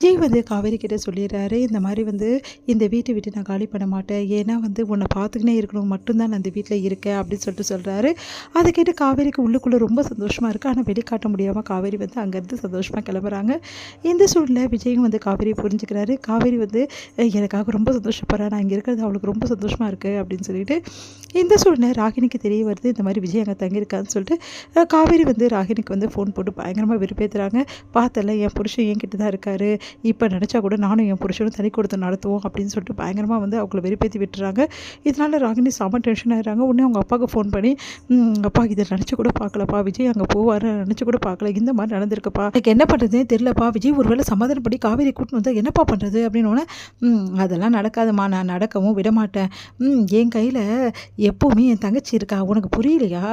விஜய் வந்து காவேரி கிட்ட சொல்லிடுறாரு, இந்த மாதிரி வந்து இந்த வீட்டை விட்டு நான் காலி பண்ண மாட்டேன். ஏன்னா வந்து உன்னை பார்த்துக்கினே இருக்கணும் மட்டும்தான் நான் இந்த வீட்டில் இருக்கேன் அப்படின்னு சொல்லிட்டு சொல்கிறாரு. அதை கேட்டு காவேரிக்கு உள்ளுக்குள்ளே ரொம்ப சந்தோஷமாக இருக்குது. ஆனால் வெளிக்காட்ட முடியாமல் காவேரி வந்து அங்கேருந்து சந்தோஷமாக கிளம்புறாங்க. இந்த சூழ்நிலை விஜயும் வந்து காவேரியை புரிஞ்சுக்கிறாரு. காவேரி வந்து எனக்காக ரொம்ப சந்தோஷப்படுறா, நான் இங்கே இருக்கிறது அவளுக்கு ரொம்ப சந்தோஷமாக இருக்குது அப்படின்னு சொல்லிட்டு. இந்த சூழ்நிலை ராகினிக்கு தெரிய வருது, இந்த மாதிரி விஜய் அங்கே தங்கியிருக்கான்னு சொல்லிட்டு. காவேரி வந்து ராகினிக்கு வந்து ஃபோன் போட்டு பயங்கரமாக வெறுப்பேற்றுறாங்க. பார்த்தல என் புருஷன் என்கிட்ட தான் இருக்காரு, இப்போ நினச்சா கூட நானும் என் புருஷனும் தனி கொடுத்து நடத்துவோம் அப்படின்னு சொல்லிட்டு பயங்கரமாக வந்து அவங்கள வெறுப்பேற்றி விட்டுறாங்க. இதனால் ராகினி செம டென்ஷன் ஆகிடுறாங்க. உடனே அவங்க அப்பாவுக்கு ஃபோன் பண்ணி, அப்பா இதை நினச்சி கூட பார்க்கலப்பா, விஜய் அங்கே போவார் நினச்சி கூட பார்க்கல, இந்த மாதிரி நடந்திருக்குப்பா, எனக்கு என்ன பண்ணுறதுனே தெரியலப்பா, விஜய் ஒருவேளை சமாதானப்படி காவேரி கூட்டின்னு வந்தால் என்னப்பா பண்ணுறது அப்படின்னோடனே, அதெல்லாம் நடக்காதுமா, நான் நடக்கவும் விட மாட்டேன். என் கையில் எப்போவுமே என் தங்கச்சி இருக்கா, உனக்கு புரியலையா?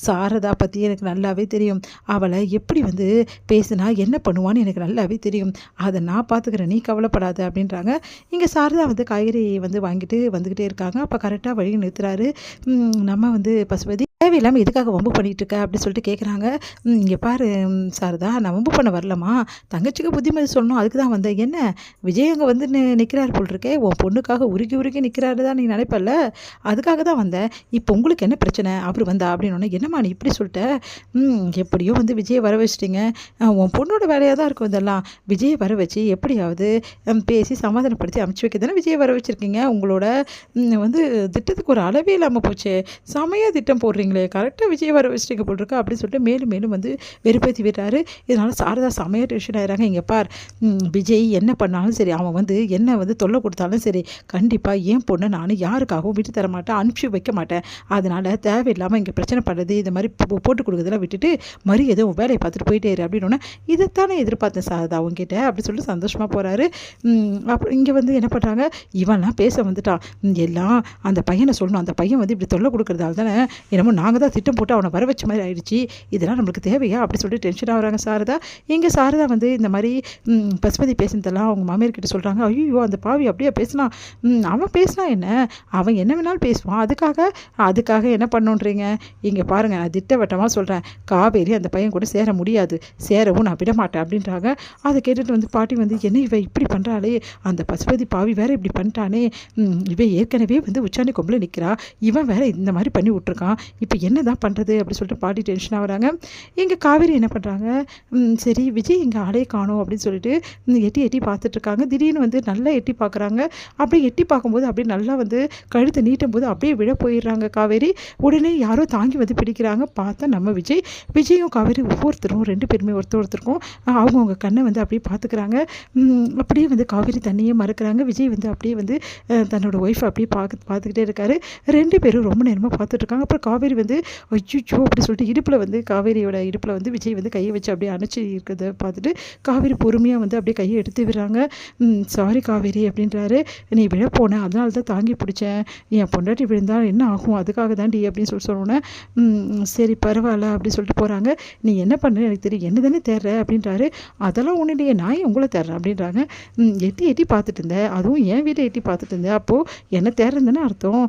சாரதா பற்றி எனக்கு நல்லாவே தெரியும், அவளை எப்படி வந்து பேசுனா என்ன பண்ணுவான்னு எனக்கு நல்லாவே தெரியும், அதை நான் பார்த்துக்கிறேன், நீ கவலைப்படாத அப்படின்றாங்க. இங்கே சாரதா வந்து காய்கறி வந்து வாங்கிட்டு வந்துக்கிட்டே இருக்காங்க. அப்போ கரெக்டாக வழி நிறுத்துறாரு நம்ம வந்து பசுபதி. தேவையில்லாமல் எதுக்காக வம்பு பண்ணிகிட்டு இருக்க அப்படின்னு சொல்லிட்டு கேட்குறாங்க. இங்கே பாரு சாரதா, நான் வம்பு பண்ண வரலம்மா, தங்கச்சிக்கு புத்திமதி சொல்லணும், அதுக்கு தான் வந்தேன். என்ன விஜய் அங்கே வந்து நிற்கிறார் போல் இருக்கே, உன் பொண்ணுக்காக உருக்கி உருக்கி நிற்கிறாரு தான் நீ நினைப்பல்ல, அதுக்காக தான் வந்தேன். இப்போ உங்களுக்கு என்ன பிரச்சனை அவர் வந்தா அப்படின்னு. என்னம்மா நீ இப்படி சொல்லிட்ட, எப்படியோ வந்து விஜயை வர வச்சிட்டிங்க, உன் பொண்ணோட வேலையாக தான் இருக்கும் இதெல்லாம். விஜயை வர வச்சு எப்படியாவது பேசி சமாதானப்படுத்தி அமுச்சு வைக்க தானே விஜயை வர வச்சுருக்கீங்க. உங்களோட வந்து திட்டத்துக்கு ஒரு அளவே இல்லாமல் போச்சு, செமையாக திட்டம் போடுறீங்களே, கரெக்டாக விஜய் வர வச்சுட்டு போட்டிருக்கா அப்படின்னு சொல்லிட்டு மேலும் மேலும் வந்து வெறுப்பேற்றி விடுறாரு. இதனால் சாரதா செமையாக டென்ஷன் ஆகிறாங்க. இங்கே பார், விஜய் என்ன பண்ணாலும் சரி, அவன் வந்து என்ன வந்து தொல்லை கொடுத்தாலும் சரி, கண்டிப்பாக என் பொண்ணை நான் யாருக்காகவும் விட்டு தர மாட்டேன், அனுப்பிச்சி வைக்க மாட்டேன். அதனால் தேவையில்லாமல் இங்கே பிரச்சனை பண்ணுறது, இந்த மாதிரி போட்டு கொடுக்குறதெல்லாம் விட்டுட்டு மரியாதை உன் வேலையை பார்த்துட்டு போயிட்டே இரு அப்படின்னு. இதைத்தானே எதிர்பார்த்தேன் சாரதா உங்ககிட்ட அப்படின்னு சொல்லிட்டு சந்தோஷமாக போகிறாரு. அப்புறம் இங்கே வந்து என்ன பண்ணுறாங்க, இவன்லாம் பேச வந்துட்டான், எல்லாம் அந்த பையனை சொல்லணும், அந்த பையன் வந்து இப்படி தொல்லை கொடுக்குறதால தானே என்னமோ நாங்கள் தான் திட்டம் போட்டு அவனை வர வச்ச மாதிரி ஆயிடுச்சு, இதெல்லாம் நம்மளுக்கு தேவையா அப்படி சொல்லிட்டு டென்ஷன் ஆகுறாங்க சாரதா. இங்கே சாரதா வந்து இந்த மாதிரி பசுபதி பேசுனதெல்லாம் அவங்க மாமியார்கிட்ட சொல்கிறாங்க. ஐயோ அந்த பாவி அப்படியே பேசினான், அவன் பேசினா என்ன, அவன் என்ன வேணாலும் பேசுவான், அதுக்காக என்ன பண்ணுன்றீங்க. இங்கே பாருங்கள், நான் திட்டவட்டமாக சொல்கிறேன், காவேரி அந்த பையன் கூட சேர முடியாது, சேரவும் நான் விட மாட்டேன் அப்படின்றாங்க. அதை கேட்டுட்டு வந்து பாட்டி வந்து என்ன இவ இப்படி பண்ணுறாளே, அந்த பசுபதி பாவி வேற இப்படி பண்ணிட்டானே, இவன் ஏற்கனவே வந்து உச்சாணி கொம்பில் நிற்கிறா, இவன் வேற இந்த மாதிரி பண்ணி விட்ருக்கான், இப்போ என்ன தான் பண்ணுறது அப்படி சொல்லிட்டு பாட்டி டென்ஷன் ஆகிறாங்க. எங்கள் காவேரி என்ன பண்ணுறாங்க, சரி விஜய் இங்கே ஆளே காணோம் அப்படின்னு சொல்லிட்டு எட்டி எட்டி பார்த்துட்ருக்காங்க. திடீர்னு வந்து நல்லா எட்டி பார்க்குறாங்க. அப்படியே எட்டி பார்க்கும்போது அப்படியே நல்லா வந்து கழுத்தை நீட்டும் போது அப்படியே விழ போயிடுறாங்க காவேரி. உடனே யாரோ தாங்கி வந்து பிடிக்கிறாங்க. பார்த்தா நம்ம விஜயும் காவேரி ஒவ்வொருத்தரும் ரெண்டு பேருமே ஒருத்தருக்கும் அவங்கவுங்க கண்ணை வந்து அப்படியே பார்த்துக்கிறாங்க. அப்படியே வந்து காவேரி தண்ணியே மறக்கிறாங்க. விஜய் வந்து அப்படியே வந்து தன்னோட ஒய்ஃப் அப்படியே பார்த்துக்கிட்டே இருக்காரு. ரெண்டு பேரும் ரொம்ப நேரமாக பார்த்துட்ருக்காங்க. அப்புறம் காவேரி வந்து அய்யோ அப்படி சொல்லிட்டு இடுப்பில் வந்து காவேரியோட இடுப்பில் வந்து விஜய் வந்து கையை வச்சு அப்படியே அணைச்சி இருக்கிறத பார்த்துட்டு காவேரி பொறுமையாக வந்து அப்படியே கையை எடுத்து விடுறாங்க. சாரி காவேரி அப்படின்றாரு, நீ விழ போனேன் அதனால தான் தாங்கி பிடிச்சேன், என் பொண்டாட்டி விழுந்தால் என்ன ஆகும் அதுக்காக தாண்டி அப்படின்னு சொன்னோன்னே சரி பரவாயில்ல அப்படின்னு சொல்லிட்டு போகிறாங்க. நீ என்ன பண்ணுற எனக்கு தெரியும், என்ன தானே தேர்ற அப்படின்றாரு. அதெல்லாம் ஒன்றும் இல்லையே, நான் உங்களை தேர்றேன் அப்படின்றாங்க. எட்டி பார்த்துட்டு இருந்தேன், அதுவும் என் வீட்டை எட்டி பார்த்துட்டு இருந்தேன், அப்போது என்ன தேர்றேன் தானே அர்த்தம்,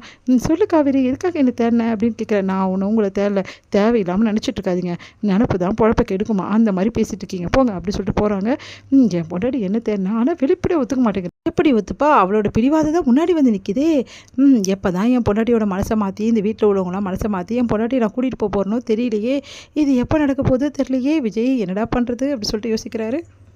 சொல்லு காவேரி எதுக்காக என்ன தேர்னேன் அப்படின்னு கேட்குறேன். நான் ஒன்று உங்களை தேவையில்லாமல் நினச்சிட்டு இருக்காதிங்க, நினப்பு தான் பொழப்ப கெடுக்குமா, அந்த மாதிரி பேசிகிட்டு இருக்கீங்க போங்க அப்படி சொல்லிட்டு போகிறாங்க. என் பொண்டாடி என்ன தேர்னா, ஆனால் வெளிப்படையாக ஒத்துக்க மாட்டேங்குது, எப்படி ஒத்துப்பா, அவளோட பிடிவாதம் தான் முன்னாடி வந்து நிற்கிதே, எப்போ தான் என் பொண்டாட்டியோட மனசை மாற்றி இந்த வீட்டில் உள்ளவங்களாம் மனசை மாற்றி என் பொண்டாட்டி நான் கூட்டிகிட்டு போகிறனோ தெரியலையே, இது எப்போ நடக்க போகுது தெரியலையே, விஜய் என்னடா பண்ணுறது அப்படி சொல்லிட்டு யோசிக்கிறாரு.